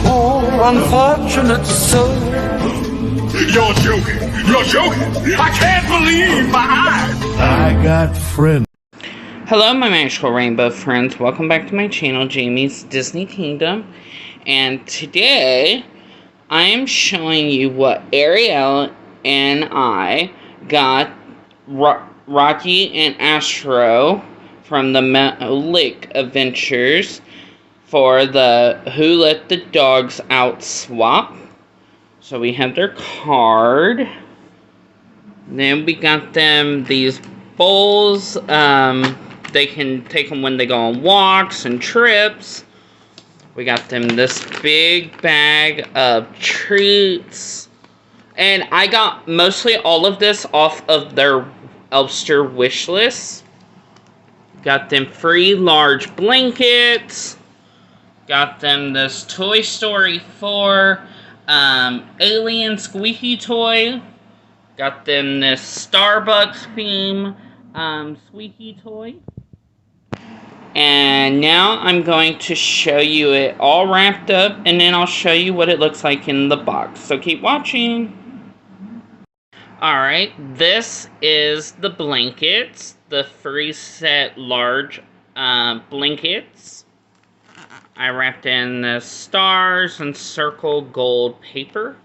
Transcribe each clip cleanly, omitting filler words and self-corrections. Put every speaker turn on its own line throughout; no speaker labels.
Poor unfortunate soul.
You're joking. You're joking. I can't believe my eyes.
I got friends.
Hello, my magical rainbow friends. Welcome back to my channel, Jamie's Disney Kingdom. And today, I am showing you what Ariel and I got Rocky and Astro from the Malik Adventures for the Who Let the Dogs Out swap. So we have their card. Then we got them these bowls. They can take them when they go on walks and trips. We got them this big bag of treats. And I got mostly all of this off of their ELFSTER Wishlist. Got them free large blankets. Got them this Toy Story 4 alien squeaky toy. Got them this Starbucks theme squeaky toy. And now I'm going to show you it all wrapped up, and then I'll show you what it looks like in the box. So keep watching. Alright, this is the blankets, the free set large blankets. I wrapped in the stars and circle gold paper.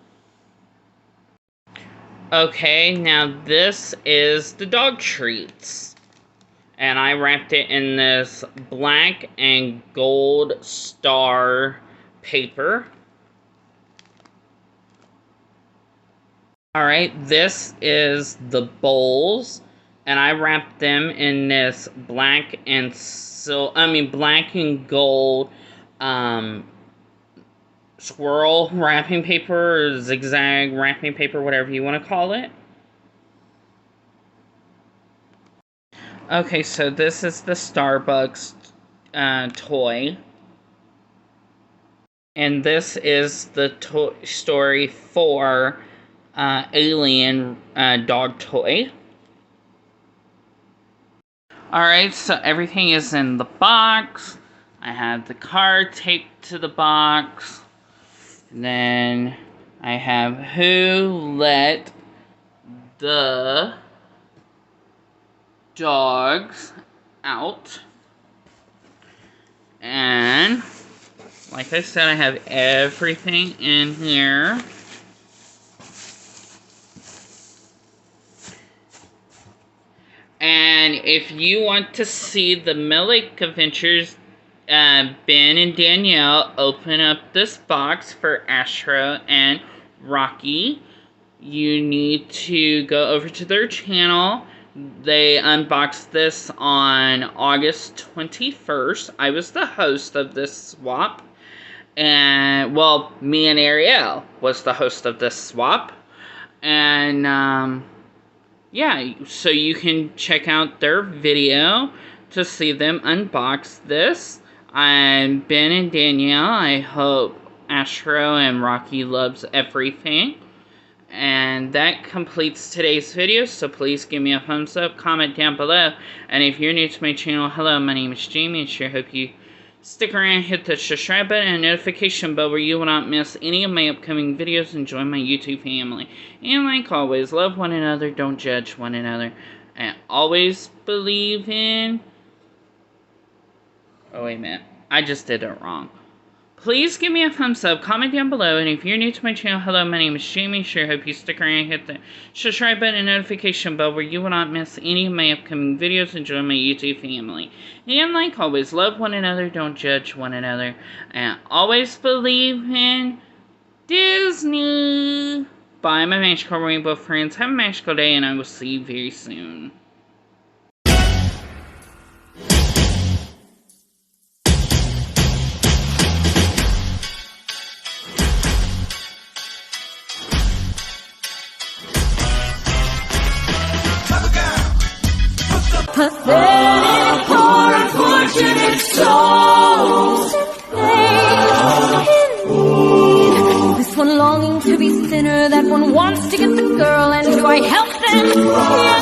Okay, now this is the dog treats. And I wrapped it in this black and gold star paper. Alright, this is the bowls, and I wrapped them in this black and gold swirl wrapping paper, or zigzag wrapping paper, whatever you want to call it. Okay, so this is the Starbucks toy. And this is the Toy Story 4 alien dog toy. Alright, so everything is in the box. I have the card taped to the box. And then I have Who Let the Dogs Out. And like I said, I have everything in here. And if you want to see the Malik Adventures, Ben and Danielle open up this box for Astro and Rocky, you need to go over to their channel. They unboxed this on August 21st. I was the host of this swap. And, well, me and Ariel was the host of this swap. And, yeah, so you can check out their video to see them unbox this. I'm Ben and Danielle. I hope Astro and Rocky loves everything. And that completes today's video, so please give me a thumbs up, comment down below. And if you're new to my channel, hello, my name is Jamie, and sure hope you stick around, hit the subscribe button and notification bell where you will not miss any of my upcoming videos, and join my YouTube family. And like always, love one another, don't judge one another, and always believe in... Oh, wait a minute. I just did it wrong. Please give me a thumbs up, comment down below, and if you're new to my channel, hello, my name is Jamie. Sure hope you stick around and hit the subscribe button and notification bell where you will not miss any of my upcoming videos, and join my YouTube family. And like always, love one another, don't judge one another, and always believe in Disney. Bye, my magical rainbow friends. Have a magical day, and I will see you very soon.
Pathetic, poor, unfortunate souls. This one longing to be thinner, that one wants to get the girl, and do I help them? Yeah.